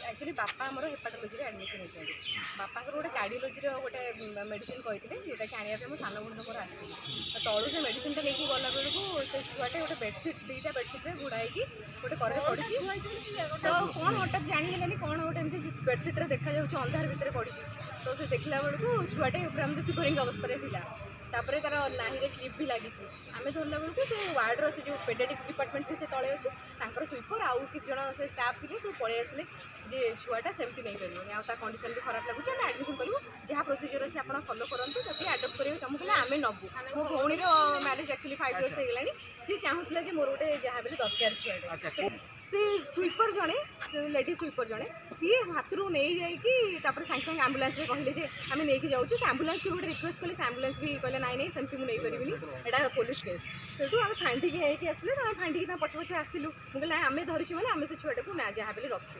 actually बापा आमर हेपाटोलोजी admission होती बापा गोटे कार्डियोलोजी गोटे मेडिसिन कहते जोटा कि आने मो सान भूण मोर आसती तलू से मेडिसिन लेकिन गला बेलू से छुआटे गोटे बेडसीट दुईटा बेडसीट्रे घोड़ाई गोटे कर पड़ी तो कौन हटात जानी कौन गोटे एमती बेडसीट्रे देखा अंधार भितर पड़ी तो से देखला बेलू छुआटे पूरा सिवरिंग अवस्था था तापर तार नाहीरे क्लिप भी लगी आम धरला बेलू से वार्डर से जो पेडियाट्रिक डिपार्टमेंट से तले अच्छे स्वीपर आउ कि जन से स्टाफ थे सब पलि आसे जे छुआटा सेमती नहीं पारे आ कंडीशन भी खराब लगुच आम एडमिशन करूँ जहाँ प्रोसीजर अच्छे आप फलो करूँ जब आडप्ट करेंगे तुमको कहले आम नबू मो भौणी मैरिज एक्चुअली 5 इयर्स होगलानी सी चाहूला मोर गोटे जहाँ भी दरकार छुआटे से स्वीपर जड़े लेडी स्वीपर जड़े सी हाथ रू नहीं जाकि सागे सागे आम्बुलांस कहले आम नहीं जाऊँ से आम्बुलांस भी गोटे रिक्वेस्ट कले आम्बुलांस भी कहले नाई नहीं सेमती मुझे नहीं पारि एटा पुलिस केस से आम फांडिकी होती आसले फांडिकी पछे पछे आसलु मुझे आम धरचु मैंने आम से छुआटा को ना जहाँ भी रखी